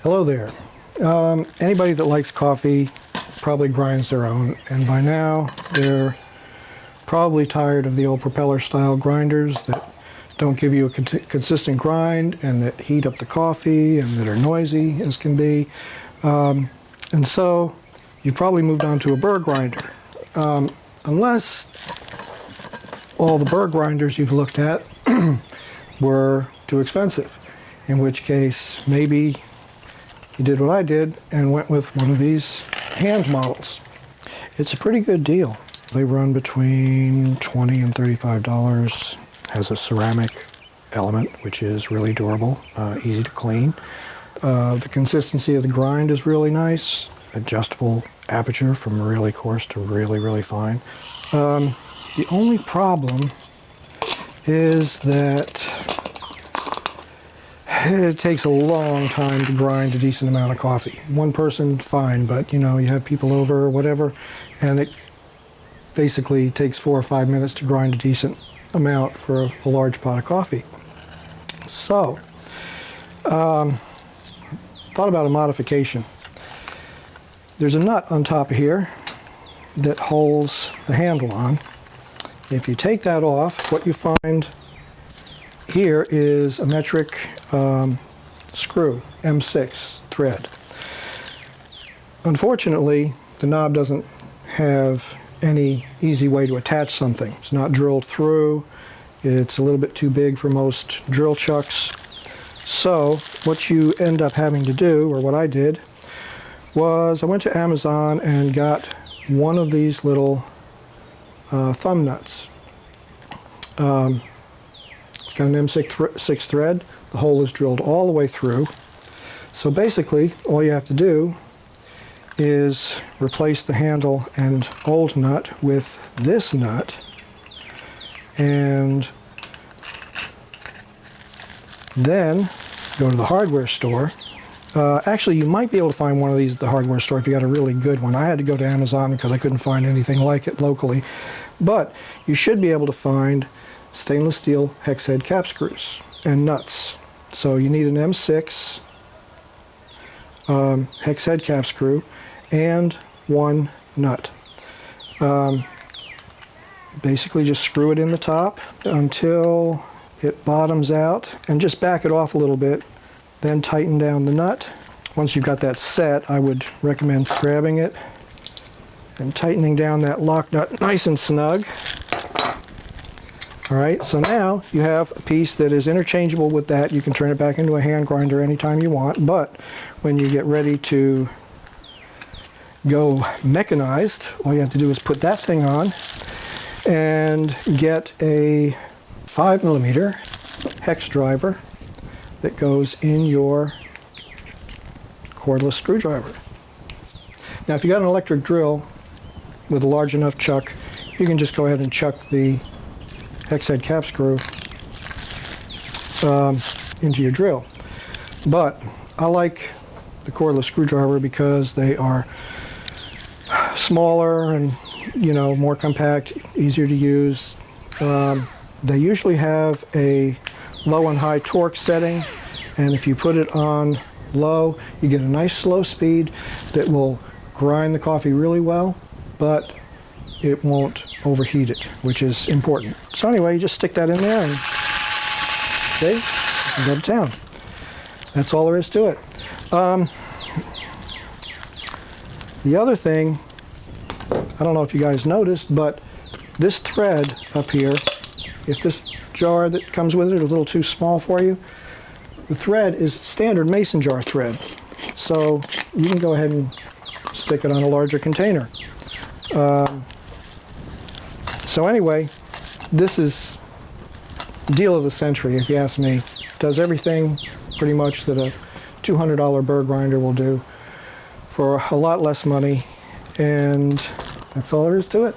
Hello there. Anybody that likes coffee probably grinds their own, and by now they're probably tired of the old propeller style grinders that don't give you a consistent grind and that heat up the coffee and that are noisy as can be. And so you've probably moved on to a burr grinder. Unless all the burr grinders you've looked at were too expensive, in which case maybe you did what I did and went with one of these hand models. It's a pretty good deal. They run between $20 and $35. Has a ceramic element, which is really durable, easy to clean. The consistency of the grind is really nice. Adjustable aperture from really coarse to really, really fine. The only problem is that it takes a long time to grind a decent amount of coffee. One person, fine, but you know, you have people over or whatever, and it basically takes 4 or 5 minutes to grind a decent amount for a large pot of coffee. So, thought about a modification. There's a nut on top of here that holds the handle on. If you take that off, what you find here is a metric screw, M6 thread. Unfortunately, the knob doesn't have any easy way to attach something. It's not drilled through. It's a little bit too big for most drill chucks. So what you end up having to do, or what I did, was I went to Amazon and got one of these little thumb nuts. It's got an M6 thread. The hole is drilled all the way through. So basically, all you have to do is replace the handle and old nut with this nut, and then go to the hardware store. Actually, you might be able to find one of these at the hardware store if you got a really good one. I had to go to Amazon because I couldn't find anything like it locally. But you should be able to find stainless steel hex head cap screws and nuts. So you need an M6 hex head cap screw and one nut. Basically just screw it in the top until it bottoms out and just back it off a little bit, then tighten down the nut. Once you've got that set, I would recommend grabbing it and tightening down that lock nut nice and snug. All right, so now you have a piece that is interchangeable with that. You can turn it back into a hand grinder anytime you want, but when you get ready to go mechanized, all you have to do is put that thing on and get a 5mm hex driver that goes in your cordless screwdriver. Now, if you got an electric drill with a large enough chuck, you can just go ahead and chuck the hex head cap screw into your drill. But I like the cordless screwdriver because they are smaller and, you know, more compact, easier to use. They usually have a low and high torque setting, and if you put it on low, you get a nice slow speed that will grind the coffee really well, but it won't overheat it, which is important. So anyway, you just stick that in there and see, you go to town. That's all there is to it. The other thing, I don't know if you guys noticed, but this thread up here, if this jar that comes with it is a little too small for you, the thread is standard mason jar thread. So you can go ahead and stick it on a larger container. So anyway, this is deal of the century, if you ask me. Does everything pretty much that a $200 burr grinder will do for a lot less money, and that's all there is to it.